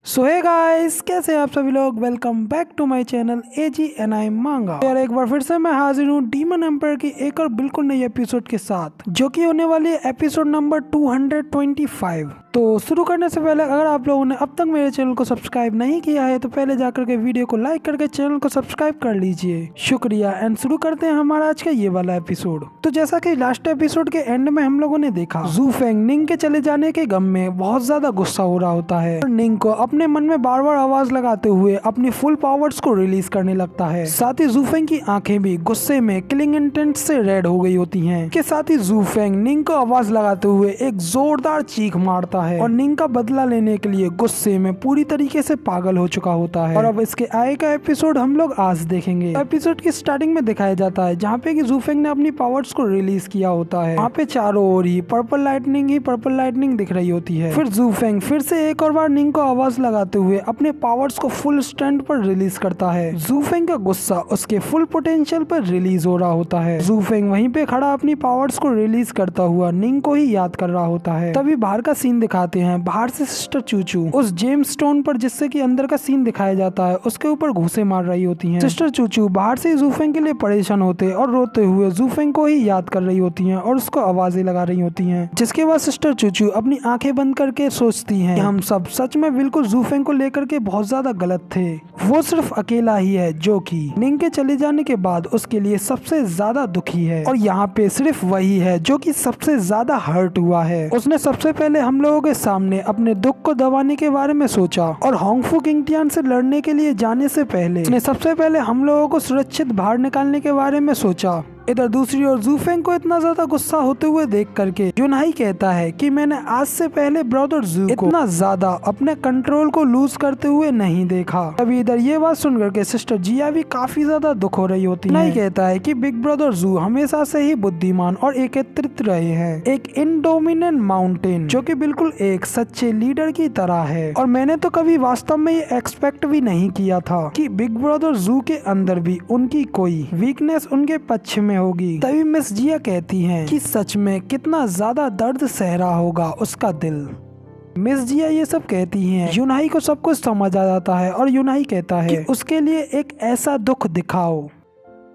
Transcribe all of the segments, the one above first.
सो hey guys, कैसे हैं आप सभी लोग। Welcome back to my channel AGNI manga. यार एक बार फिर से मैं हाजिर हूँ डीमन एम्पायर की एक और बिल्कुल नई एपिसोड के साथ, जो कि होने वाली है एपिसोड नंबर 225। तो शुरू करने से पहले अगर आप लोगों ने अब तक मेरे चैनल को सब्सक्राइब नहीं किया है तो पहले जाकर के वीडियो को लाइक करके चैनल को सब्सक्राइब कर लीजिए, शुक्रिया। एंड शुरू करते हैं हमारा आज का ये वाला एपिसोड। तो जैसा कि लास्ट एपिसोड के एंड में हम लोगों ने देखा, जू फेंग निंग के चले जाने के गम में बहुत ज्यादा गुस्सा हो रहा होता है और निंग को अपने मन में बार बार आवाज लगाते हुए अपनी फुल पावर्स को रिलीज करने लगता है। साथ ही जू फेंग की आंखें भी गुस्से में किलिंग इंटेंट से रेड हो गई होती हैं। के साथ ही जू फेंग निंग को आवाज लगाते हुए एक जोरदार चीख मारता है और निंग का बदला लेने के लिए गुस्से में पूरी तरीके से पागल हो चुका होता है। और अब इसके आगे का एपिसोड हम लोग आज देखेंगे। एपिसोड की स्टार्टिंग में दिखाया जाता है जहाँ पे कि जू फेंग ने अपनी पावर्स को रिलीज किया होता है। वहाँ पे चारों ओर ही पर्पल लाइटनिंग दिख रही होती है। फिर जू फेंग फिर से एक और बार निंग को आवाज लगाते हुए अपने पावर्स को फुल स्ट्रेंथ पर रिलीज करता है। जू फेंग का गुस्सा उसके फुल पोटेंशियल पर रिलीज हो रहा होता है। जू फेंग वहीं पे खड़ा अपनी पावर्स को रिलीज करता हुआ निंग को ही याद कर रहा होता है। तभी बाहर का सीन दिखाते हैं। बाहर से सिस्टर चूचू उस जेम्स स्टोन पर, जिससे कि अंदर का सीन दिखाया जाता है, उसके ऊपर घूंसे मार रही होती हैं। सिस्टर चूचू बाहर से जू फेंग के लिए परेशान होते और रोते हुए जू फेंग को ही याद कर रही होती हैं और उसको आवाजें लगा रही होती हैं। जिसके बाद सिस्टर चूचू अपनी आंखें बंद करके सोचती हैं कि हम सब सच में बिल्कुल जू फेंग को लेकर के बहुत ज्यादा गलत थे। वो सिर्फ अकेला ही है जो कि निंग के चले जाने के बाद उसके लिए सबसे ज्यादा दुखी है और यहाँ पे सिर्फ वही है जो कि सबसे ज्यादा हर्ट हुआ है। उसने सबसे पहले हम लोगों के सामने अपने दुख को दबाने के बारे में सोचा और होंगफू किंगटियान से लड़ने के लिए जाने से पहले उसने सबसे पहले हम लोगों को सुरक्षित बाहर निकालने के बारे में सोचा। इधर दूसरी ओर जू फेंग को इतना ज्यादा गुस्सा होते हुए देख करके यूनहाई कहता है कि मैंने आज से पहले ब्रदर जू को इतना ज्यादा अपने कंट्रोल को लूज करते हुए नहीं देखा। तभी इधर ये बात सुन करके सिस्टर जिया भी काफी ज्यादा दुख हो रही होती है। यूनहाई कहता है कि बिग ब्रदर जू हमेशा से ही बुद्धिमान और एकत्रित रहे हैं, एक इंडोमिनेंट माउंटेन जो कि बिल्कुल एक सच्चे लीडर की तरह है। और मैंने तो कभी वास्तव में ये एक्सपेक्ट भी नहीं किया था कि बिग ब्रदर जू के अंदर भी उनकी कोई वीकनेस उनके पक्ष में होगी। तभी मिस जिया कहती हैं कि सच में कितना ज्यादा दर्द सह रहा होगा उसका दिल। मिस जिया ये सब कहती हैं। यूनहाई को सब कुछ समझ आ जाता है और यूनहाई कहता है कि उसके लिए एक ऐसा दुख दिखाओ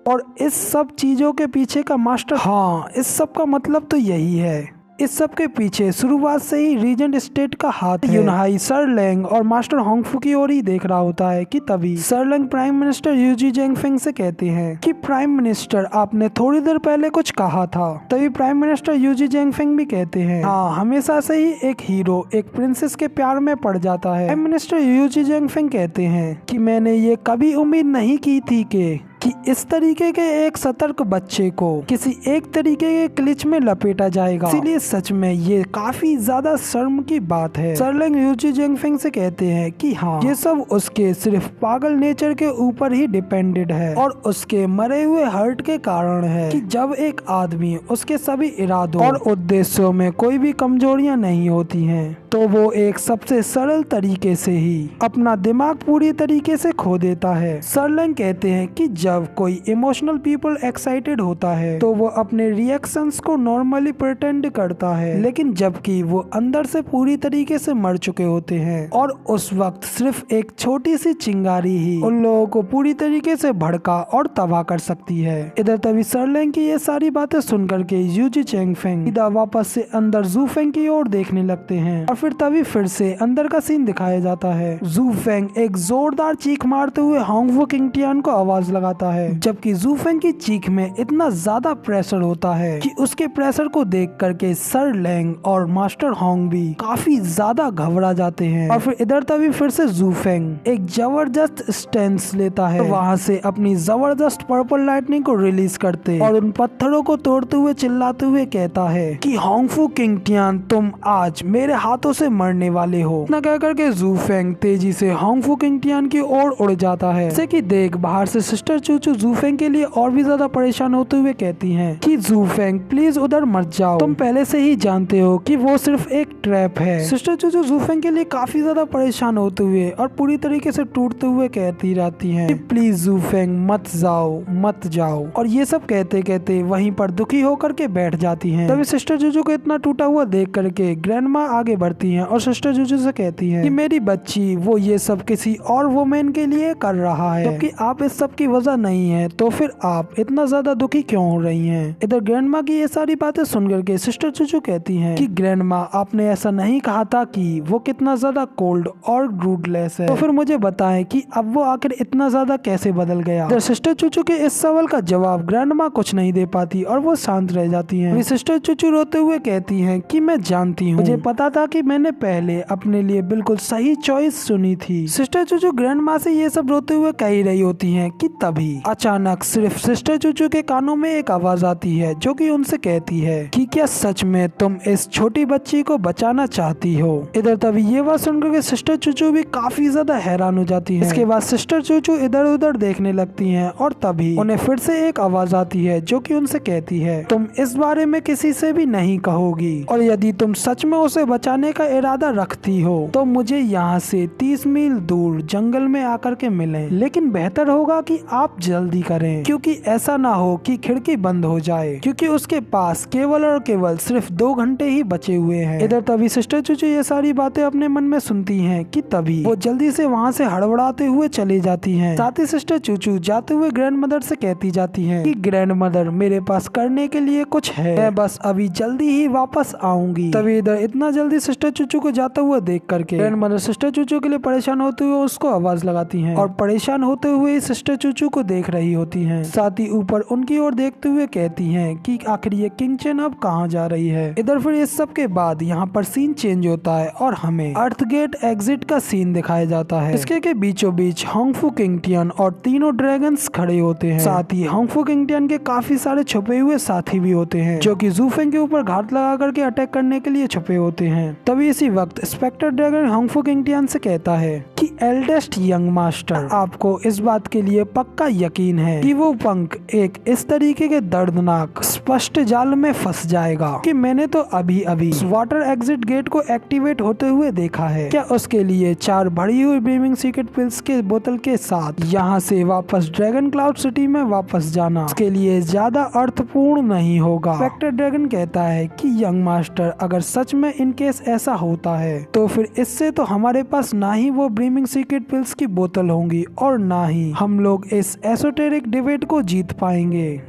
और इस सब चीजों के पीछे का मास्टर, हाँ इस सब का मतलब तो यही है। इस सब के पीछे शुरुआत से ही रीजेंट स्टेट का हाथ है। यूनहाई सर लैंग और मास्टर होंगफू की ओर ही देख रहा होता है कि तभी सर लैंग प्राइम मिनिस्टर यूजी जेंगफेंग से कहते हैं कि प्राइम मिनिस्टर आपने थोड़ी देर पहले कुछ कहा था। तभी प्राइम मिनिस्टर यूजी जेंगफेंग भी कहते हैं, हाँ हमेशा से ही एक हीरो एक प्रिंसेस के प्यार में पड़ जाता है। प्राइम मिनिस्टर यूजी जेंगफेंग कहते हैं कि मैंने ये कभी उम्मीद नहीं की थी कि इस तरीके के एक सतर्क बच्चे को किसी एक तरीके के क्लिच में लपेटा जाएगा। इसीलिए सच में ये काफी ज्यादा शर्म की बात है। सरलैंग यूजी जेंगफेंग से कहते हैं कि हाँ ये सब उसके सिर्फ पागल नेचर के ऊपर ही डिपेंडेड है और उसके मरे हुए हर्ट के कारण है कि जब एक आदमी उसके सभी इरादों और उद्देश्यों में कोई भी कमजोरियां नहीं होती हैं तो वो एक सबसे सरल तरीके से ही अपना दिमाग पूरी तरीके से खो देता है। सरलैंग कहते हैं कि जब कोई इमोशनल पीपल एक्साइटेड होता है तो वो अपने रिएक्शंस को नॉर्मली प्रिटेंड करता है, लेकिन जबकि वो अंदर से पूरी तरीके से मर चुके होते हैं और उस वक्त सिर्फ एक छोटी सी चिंगारी ही उन लोगों को पूरी तरीके से भड़का और तबाह कर सकती है। इधर तभी सरलैंग की ये सारी बातें सुन करके यूजी जेंगफेंग सीधा वापस से अंदर जू फेंग की ओर देखने लगते हैं और फिर तभी फिर से अंदर का सीन दिखाया जाता है। जू फेंग एक जोरदार चीख मारते हुए होंगफू किंगटियान को आवाज लगाता है, जबकि जू फेंग की चीख में इतना ज्यादा प्रेशर होता है कि उसके प्रेशर को देख करके सर लैंग और मास्टर होंग भी काफी ज्यादा घबरा जाते हैं। और फिर इधर तभी फिर से जू फेंग एक जबरदस्त स्टैंस लेता है, वहां से अपनी जबरदस्त पर्पल लाइटनिंग को रिलीज करते और उन पत्थरों को तोड़ते हुए चिल्लाते हुए कहता है कि होंगफू किंगटियान तुम आज मेरे हाथों से मरने वाले हो। इतना कह करके जू फेंग तेजी से होंगफू किंगटियान की ओर उड़ जाता है। जैसे कि देख बाहर से सिस्टर चूचू जूफेंग के लिए और भी ज्यादा परेशान होते हुए कहती हैं कि जूफेंग प्लीज उधर मत जाओ, तुम पहले से ही जानते हो कि वो सिर्फ एक ट्रैप है। सिस्टर चूचू जूफेंग के लिए काफी ज्यादा परेशान होते हुए और पूरी तरीके से टूटते हुए कहती रहती हैं कि प्लीज जूफेंग मत जाओ मत जाओ, और ये सब कहते कहते वहीं पर दुखी होकर के बैठ जाती हैं। तभी सिस्टर चूचू को इतना टूटा हुआ देख करके ग्रैंडमा आगे बढ़ती हैं और सिस्टर चूचू से कहती हैं कि मेरी बच्ची वो ये सब किसी और वुमेन के लिए कर रहा है, जबकि आप इस सब की वजह नहीं है, तो फिर आप इतना ज्यादा दुखी क्यों हो रही हैं? इधर ग्रैंडमा की ये सारी बातें सुन करके सिस्टर चूचू कहती हैं कि ग्रैंडमा आपने ऐसा नहीं कहा था कि वो कितना ज्यादा कोल्ड और रूडलेस है, तो फिर मुझे बताएं कि अब वो आखिर इतना ज्यादा कैसे बदल गया। इधर सिस्टर चूचू के इस सवाल का जवाब ग्रैंडमा कुछ नहीं दे पाती और वो शांत रह जाती हैं। सिस्टर चूचू रोते हुए कहती हैं कि मैं जानती हूँ, मुझे पता था कि मैंने पहले अपने लिए बिल्कुल सही चॉइस चुनी थी। सिस्टर चूचू ग्रैंडमा से ये सब रोते हुए कह ही रही होती हैं कि तभी अचानक सिर्फ सिस्टर चूचू के कानों में एक आवाज आती है जो कि उनसे कहती है कि क्या सच में तुम इस छोटी बच्ची को बचाना चाहती हो? इधर तभी ये बात सुनकर के सिस्टर चूचू भी काफी ज्यादा हैरान हो जाती है। इसके बाद सिस्टर चूचू इधर उधर देखने लगती हैं और तभी उन्हें फिर से एक आवाज आती है जो कि उनसे कहती है तुम इस बारे में किसी से भी नहीं कहोगी, और यदि तुम सच में उसे बचाने का इरादा रखती हो तो मुझे यहाँ से 30 मील दूर जंगल में आकर के मिलें, लेकिन बेहतर होगा कि आप जल्दी करें क्योंकि ऐसा ना हो कि खिड़की बंद हो जाए, क्योंकि उसके पास केवल और केवल सिर्फ 2 घंटे ही बचे हुए हैं। इधर तभी सिस्टर चूचू ये सारी बातें अपने मन में सुनती हैं कि तभी वो जल्दी से वहाँ से हड़बड़ाते हुए चली जाती हैं। साथ ही सिस्टर चूचू जाते हुए ग्रैंड मदर से कहती जाती हैं कि ग्रैंड मदर मेरे पास करने के लिए कुछ है, मैं बस अभी जल्दी ही वापस आऊंगी। तभी इधर इतना जल्दी सिस्टर चूचू को जाता हुआ देख करके ग्रैंड मदर सिस्टर चूचू के लिए परेशान होते हुए उसको आवाज लगाती हैं और परेशान होते हुए सिस्टर चूचू को देख रही होती हैं। साथ ही ऊपर उनकी ओर देखते हुए कहती हैं कि आखिर ये किंग चेन अब कहाँ जा रही है। इधर फिर इस सब के बाद यहाँ पर सीन चेंज होता है और हमें अर्थ गेट एग्जिट का सीन दिखाया जाता है। इसके के बीचों बीच होंगफू किंगटियन और तीनों ड्रैगन्स खड़े होते हैं। साथ ही होंगफू किंगटियन के काफी सारे छुपे हुए साथी भी होते हैं जो कि जूफेंग के ऊपर घात लगा करके अटैक करने के लिए छुपे होते हैं। तभी इसी वक्त स्पेक्टर ड्रैगन होंगफू किंगटियन से कहता है कि एल्डेस्ट यंग मास्टर, आपको इस बात के लिए पक्का यकीन है कि वो पंख एक इस तरीके के दर्दनाक स्पष्ट जाल में फंस जाएगा कि मैंने तो अभी अभी वाटर एग्जिट गेट को एक्टिवेट होते हुए देखा है। क्या उसके लिए 4 भरी हुई ब्रीमिंग सीक्रेट पिल्स के बोतल के साथ यहाँ से वापस ड्रैगन क्लाउड सिटी में वापस जाना उसके लिए ज्यादा अर्थपूर्ण नहीं होगा? स्पेक्टर ड्रैगन कहता है कि यंग मास्टर, अगर सच में इन केस ऐसा होता है तो फिर इससे तो हमारे पास ना ही वो ब्रीमिंग सीक्रेट पिल्स की बोतल होंगी और ना ही हम लोग इस एसोटेरिक डिबेट को जीत पाएंगे,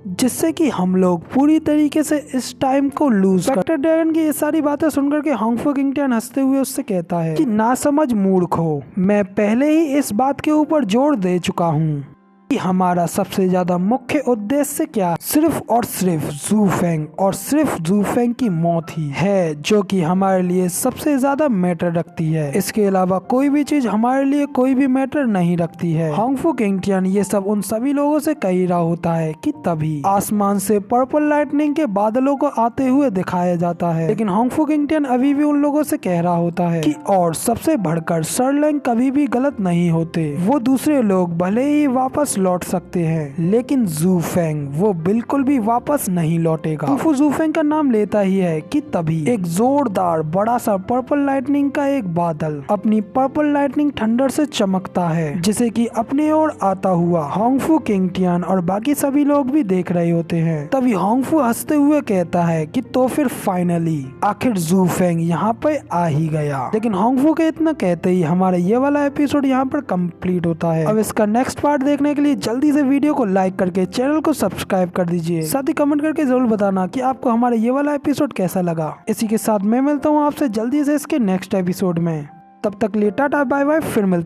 जिससे कि हम लोग पूरी तरीके से इस टाइम को लूज। स्पेक्टर ड्रैगन की ये सारी बातें सुनकर के होंगफू किंगटियन हंसते हुए उससे कहता है कि ना समझ मूर्ख हो, मैं पहले ही इस बात के ऊपर जोर दे चुका हूँ कि हमारा सबसे ज्यादा मुख्य उद्देश्य क्या सिर्फ और सिर्फ जूफेंग और सिर्फ जूफेंग की मौत ही है, जो कि हमारे लिए सबसे ज्यादा मैटर रखती है। इसके अलावा कोई भी चीज हमारे लिए कोई भी मैटर नहीं रखती है। होंगफू किंगटियन ये सब उन सभी लोगों से कह रहा होता है कि तभी आसमान से पर्पल लाइटनिंग के बादलों को आते हुए दिखाया जाता है, लेकिन होंगफू किंगटियन अभी भी उन लोगों से कह रहा होता है कि और सबसे बढ़कर सर्लैंग कभी भी गलत नहीं होते, वो दूसरे लोग भले ही वापस लौट सकते हैं लेकिन जूफेंग वो बिल्कुल भी वापस नहीं लौटेगा। होंगफू जूफेंग का नाम लेता ही है कि तभी एक जोरदार बड़ा सा पर्पल लाइटनिंग का एक बादल अपनी पर्पल लाइटनिंग थंडर से चमकता है, जिसे कि अपने ओर आता हुआ होंगफू किंगटियन और बाकी सभी लोग भी देख रहे होते हैं। तभी होंगफू हंसते हुए कहता है कि तो फिर फाइनली आखिर जूफेंग यहाँ पे आ ही गया। लेकिन होंगफू के इतना कहते ही हमारा ये वाला एपिसोड यहाँ पर कंप्लीट होता है। अब इसका नेक्स्ट पार्ट देखने के लिए जल्दी से वीडियो को लाइक करके चैनल को सब्सक्राइब कर दीजिए। साथ ही कमेंट करके जरूर बताना कि आपको हमारा ये वाला एपिसोड कैसा लगा। इसी के साथ मैं मिलता हूँ आपसे जल्दी से इसके नेक्स्ट एपिसोड में। तब तक लिए टाटा बाय बाय, फिर मिलते हैं।